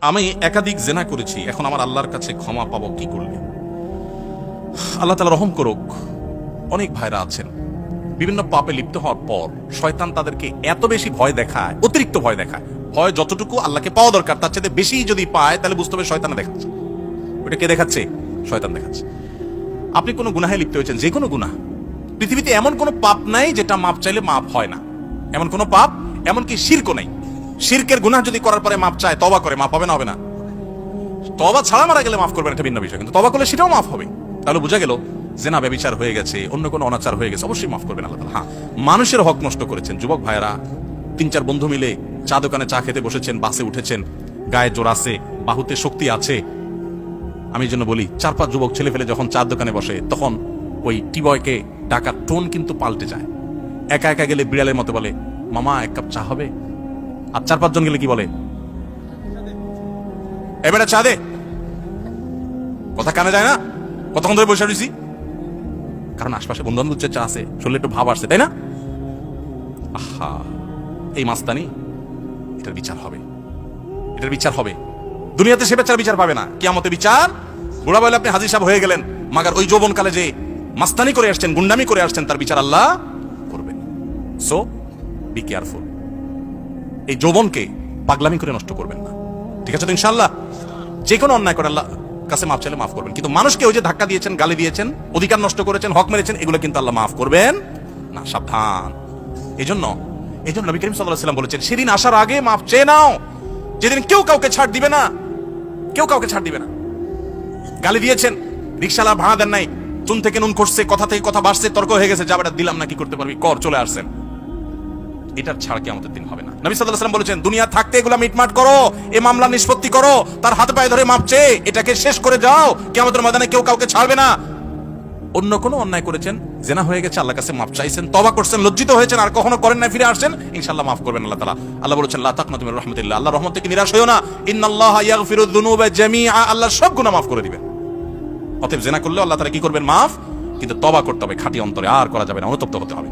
আমি একাধিক জেনা করেছি, এখন আমার আল্লাহর কাছে ক্ষমা পাবো কি করলে? আল্লাহ তাআলা রহম করুক। অনেক ভাইরা আছেন বিভিন্ন পাপে লিপ্ত হওয়ার পর শয়তান তাদেরকে এত বেশি ভয় দেখায়, অতিরিক্ত ভয় দেখায়। ভয় যতটুকু আল্লাহকে পাওয়া দরকার তার চেয়ে বেশি যদি পায় তাহলে বুঝতে হবে শয়তান দেখাচ্ছে। ওটা কে দেখাচ্ছে? শয়তান দেখাচ্ছে। আপনি কোনো গুনাহে লিপ্ত হয়েছেন, যে কোনো গুনাহ, পৃথিবীতে এমন কোনো পাপ নাই যেটা মাপ চাইলে মাপ হয় না। এমন কোনো পাপ, এমনকি শিরকও নাই। শিরকের গুনাহ যদি করার পরে মাপ চায়, তওবা করে, মাপ হবে না? হবে না। তওবা ছাড়া মারা গেলে মাফ করবেন, এটা ভিন্ন বিষয়, কিন্তু তওবা করলে সেটাও মাফ হবে। তাহলে বোঝা গেল জেনা ব্যভিচার হয়ে গেছে, অন্য কোনো অনাচার হয়ে গেছে, অবশ্যই মাফ করবেন আল্লাহ তাআলা। হ্যাঁ, মানুষের হক নষ্ট করেছেন, যুবক ভাইয়েরা 3-4 বন্ধু মিলে চা দোকানে চা খেতে বসেছেন, বাসে উঠেছেন, গায়ে জোর আছে, বাহুতে শক্তি আছে। আমি জন্য বলি 4-5 যুবক ছেলে ফেলে যখন চার দোকানে বসে তখন ওই টিবয়কে ডাকার টোন কিন্তু পাল্টে যায়। একা একা গেলে বিড়ালের মতো বলে, মামা 1 কাপ চা হবে? আর 4-5 জন গেলে কি বলে? এবারে চা দে। কথা কানে যায় না? কতক্ষণ ধরে বসে রয়েছি? কারণ আশপাশে বন্ধু বান্ধব চা আছে, শরীরে একটু ভাব আসছে, তাই না? আহা, এই মাস্তানি, এটার বিচার হবে, এটার বিচার হবে। দুনিয়াতে সে বেচার বিচার পাবে না, কিয়ামতে বিচার। বুড়া বলে আপনি হাজির সাহেব হয়ে গেলেন, মাগার ওই যৌবনকালে যে মাস্তানি করে আসছেন, গুন্ডামি করে আসছেন, তার বিচার আল্লাহ করবেন। So be careful. এই যৌবনকে পাগলামি করে নষ্ট করবেন না, ঠিক আছে তো? ইনশাআল্লাহ যে কোনো অন্যায় করে আল্লাহ কাছে মাফ চাইলে মাফ করবেন, কিন্তু মানুষকে ওই যে ধাক্কা দিয়েছেন, গালি দিয়েছেন, অধিকার নষ্ট করেছেন, হক মেরেছেন, এগুলো কিন্তু আল্লাহ মাফ করবেন না। সাবধান। এই জন্য নবী করিম সাল্লাল্লাহু আলাইহি ওয়াসাল্লাম বলেছেন, সেদিন আসার আগে মাফ চেয়ে নাও, যেদিন কেউ কাউকে ছাড় দিবে না, কেউ কাউকে ছাড় দিবে না। গালি দিয়েছেন, রিকশালা ভাড়া দেন নাই, চুন থেকে নুন করছে, কথা থেকে কথা বাড়ছে, তর্ক হয়ে গেছে, যাবেটা দিলাম না, কি করতে পারবি কর, চলে আসছেন। এটার ছাড় কিয়ামতের দিন হবে না। নবী সাল্লাল্লাহু আলাইহি ওয়াসাল্লাম বলেছেন, দুনিয়া থাকতে এগুলা মিটমাট করো, এই মামলা নিষ্পত্তি করো, তার হাতে পায়ে ধরে মাপ চেয়ে এটাকে শেষ করে যাও, কিয়ামতের ময়দানে কেউ কাউকে ছাড়বে না। অন্য কোনো অন্যায় করেছেন, জেনা হয়ে গেছে, আল্লাহর কাছে মাপ চাইছেন, তওবা করছেন, লজ্জিত হয়েছেন, আর কখনো করেন না, ফিরে আসছেন, ইনশাআল্লাহ মাফ করবেন আল্লাহ তাআলা। আল্লাহ বলেছেন, লা তাকনাতু মির রাহমাতিল্লাহ, আল্লাহর রহমত থেকে নিরাশ হইও না, ইন্নাল্লাহা ইয়াগফিরুয যুনুবা জামিআ, আল্লাহ সব গুনাহ মাফ করে দিবেন। অতএব জেনা করলে আল্লাহ তাআলা কি করবেন? মাফ। কিন্তু তওবা করতে হবে খাঁটি অন্তরে, আর করা যাবে না, অনুতপ্ত হতে হবে।